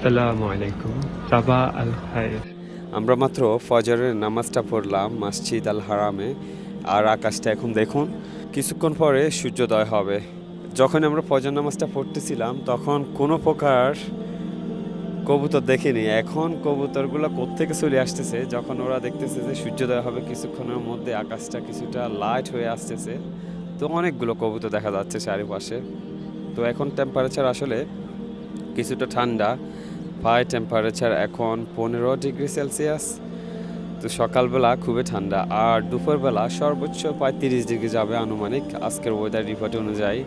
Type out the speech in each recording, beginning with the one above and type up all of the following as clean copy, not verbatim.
আসসালামু আলাইকুম, সাবা আল খায়ের। আমরা মাত্র ফজরের নামাজটা পড়লাম মসজিদ আল হারামে। আর আকাশটা এখন দেখুন, কিছুক্ষণ পরে সূর্যোদয় হবে। যখন আমরা ফজর নামাজটা পড়তেছিলাম তখন কোনো প্রকার কবুতর দেখিনি। এখন কবুতরগুলো কোত্থেকে চলে আসতেছে যখন ওরা দেখতেছে যে সূর্যোদয় হবে কিছুক্ষণের মধ্যে, আকাশটা কিছুটা লাইট হয়ে আসতেছে। তো অনেকগুলো কবুতর দেখা যাচ্ছে চারিপাশে। তো এখন টেম্পারেচার আসলে কিছুটা ঠান্ডা, পায় টেম্পারেচার এখন 15 ডিগ্রি সেলসিয়াস। তো সকালবেলা খুবই ঠান্ডা, আর দুপুরবেলা সর্বোচ্চ প্রায় 30 ডিগ্রি যাবে আনুমানিক আজকের ওয়েদার রিপোর্ট অনুযায়ী।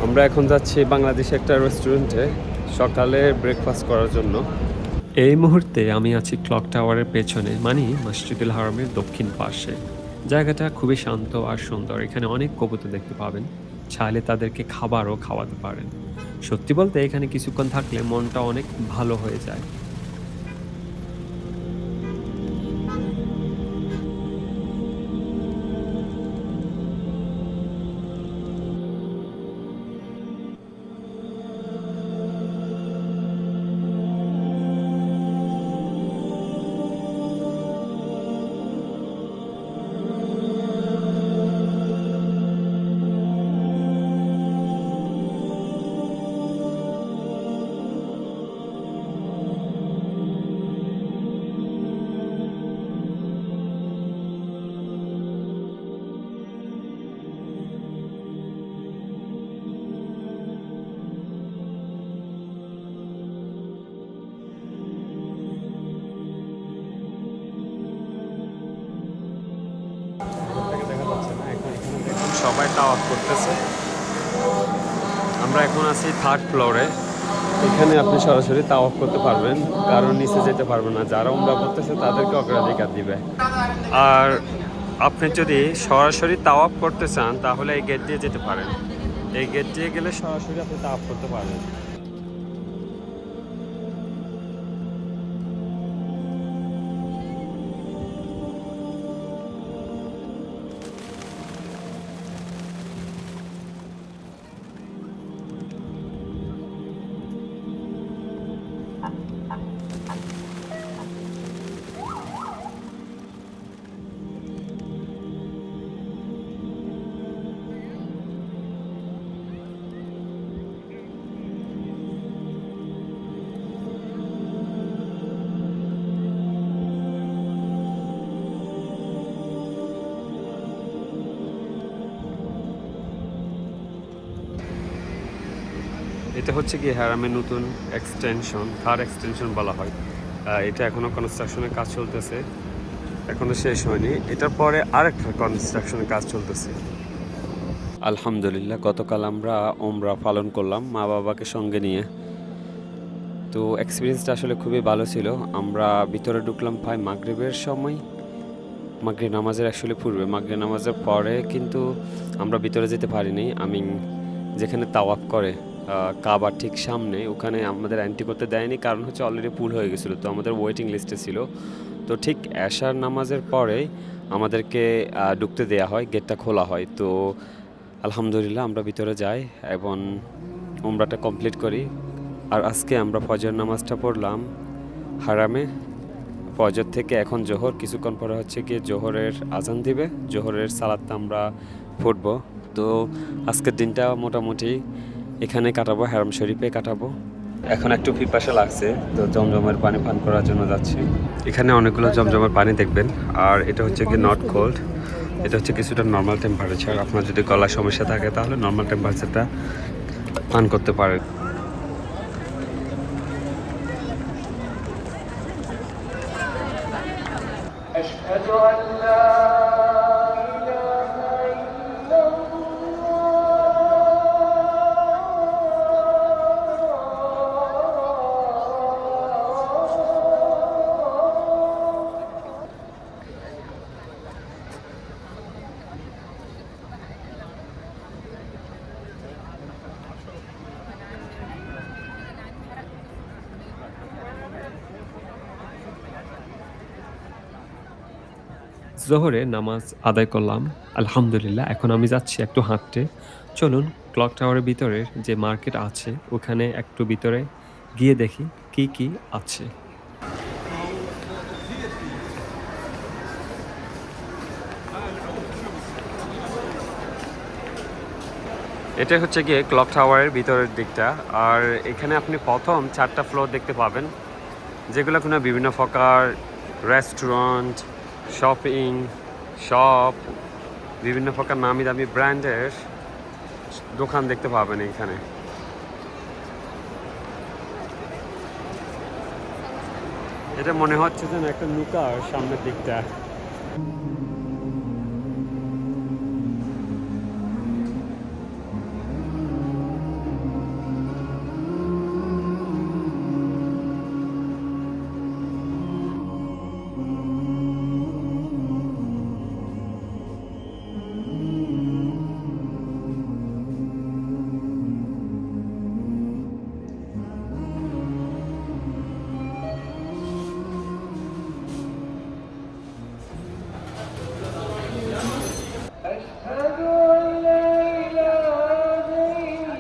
আমরা এখন যাচ্ছি বাংলাদেশে একটা রেস্টুরেন্টে সকালে ব্রেকফাস্ট করার জন্য। এই মুহূর্তে আমি আছি ক্লক টাওয়ারের পেছনে, মানে মসজিদুল হারামের দক্ষিণ পাশে। জায়গাটা খুবই শান্ত আর সুন্দর। এখানে অনেক কবুতর দেখতে পাবেন, চাইলে তাদেরকে খাবারও খাওয়াতে পারেন। সত্যি বলতে এখানে কিছুক্ষণ থাকলে মনটা অনেক ভালো হয়ে যায়। সবাই তাওয়াফ করতেছে। আমরা এখন আছি থার্ড ফ্লোরে। এখানে আপনি সরাসরি তাওয়াফ করতে পারবেন, কারণ নিচে যেতে পারবেন না। যারা উমরা করতেছে তাদেরকে অগ্রাধিকার দিবে। আর আপনি যদি সরাসরি তাওয়াফ করতে চান তাহলে এই গেট দিয়ে যেতে পারেন। এই গেট দিয়ে গেলে সরাসরি আপনি তাওয়াফ করতে পারবেন। এটা হচ্ছে কি হারামের নতুন এক্সটেনশন, থার্ড এক্সটেনশন বলা হয়। এটা এখনও কনস্ট্রাকশনের কাজ চলতেছে, এখনও শেষ হয়নি। এটার পরে আরেকটা কনস্ট্রাকশনের কাজ চলতেছে। আলহামদুলিল্লাহ, গতকাল আমরা ওমরা পালন করলাম মা বাবাকে সঙ্গে নিয়ে। তো এক্সপিরিয়েন্সটা আসলে খুবই ভালো ছিল। আমরা ভিতরে ঢুকলাম প্রায় মাগরিবের সময়, মাগরিব নামাজের অ্যাকচুয়ালি পূর্বে। মাগরিব নামাজের পরে কিন্তু আমরা ভিতরে যেতে পারিনি। আমি যেখানে তাওয়াফ করে কাবার ঠিক সামনে, ওখানে আমাদের এন্ট্রি করতে দেয়নি, কারণ হচ্ছে অলরেডি ফুল হয়ে গেছিলো। তো আমাদের ওয়েটিং লিস্টে ছিল। তো ঠিক এশার নামাজের পরে আমাদেরকে ঢুকতে দেওয়া হয়, গেটটা খোলা হয়। তো আলহামদুলিল্লাহ আমরা ভিতরে যাই এবং উমরাটা কমপ্লিট করি। আর আজকে আমরা ফজর নামাজটা পড়লাম হারামে। ফজর থেকে এখন জোহর, কিছুক্ষণ পরে হচ্ছে গিয়ে জোহরের আজান দিবে, জোহরের সালাদটা আমরা পড়বো। তো আজকের দিনটা মোটামুটি এখানে কাটাবো, হারাম শরীফে কাটাবো। এখন একটু পিপাসা লাগছে, তো জমজমের পানি পান করার জন্য যাচ্ছি। এখানে অনেকগুলো জমজমের পানি দেখবেন, আর এটা হচ্ছে কি নট কোল্ড, এটা হচ্ছে কিছুটা নর্মাল টেম্পারেচার। আপনার যদি গলার সমস্যা থাকে তাহলে নর্মাল টেম্পারেচারটা পান করতে পারেন। أشهد أن لا إله إلا الله. জোহরে নামাজ আদায় করলাম। আলহামদুলিল্লাহ। এখন আমি যাচ্ছি একটু হাঁটতে। চলুন ক্লক টাওয়ারের ভিতরের যে মার্কেট আছে ওখানে একটু ভিতরে গিয়ে দেখি কি, কি আছে। এটা হচ্ছে গিয়ে ক্লক টাওয়ারের ভিতরের দিকটা। আর এখানে আপনি প্রথম ৪ টা ফ্লোর দেখতে পাবেন, যেগুলো কোনো বিভিন্ন প্রকার রেস্টুরেন্ট, শপিং, শপ, বিভিন্ন প্রকার নামি দামি ব্র্যান্ডের দোকান দেখতে পাবেন এখানে। এটা মনে হচ্ছে যেন একটা নৌকার সামনের দিকটা। أشهد أن لا إله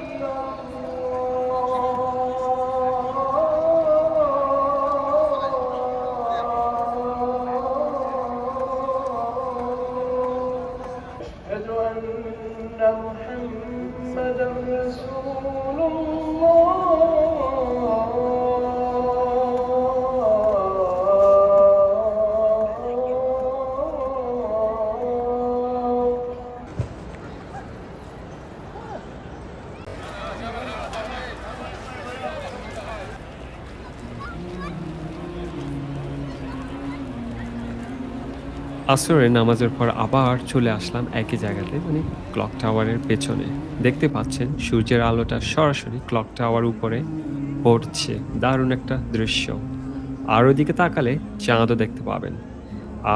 إلا الله. أشهد أن محمدا رسول الله. আসরের নামাজের পর আবার চলে আসলাম একই জায়গাতে, মানে ক্লক টাওয়ারের পেছনে। দেখতে পাচ্ছেন সূর্যের আলোটা সরাসরি ক্লক টাওয়ার উপরে পড়ছে। দারুণ একটা দৃশ্য। আর ওইদিকে তাকালে চাঁদও দেখতে পাবেন।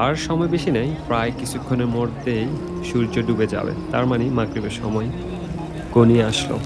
আর সময় বেশি নেই, প্রায় কিছুক্ষণের মধ্যেই সূর্য ডুবে যাবে। তার মানে মাগরিবের সময় ঘনিয়ে আসলো।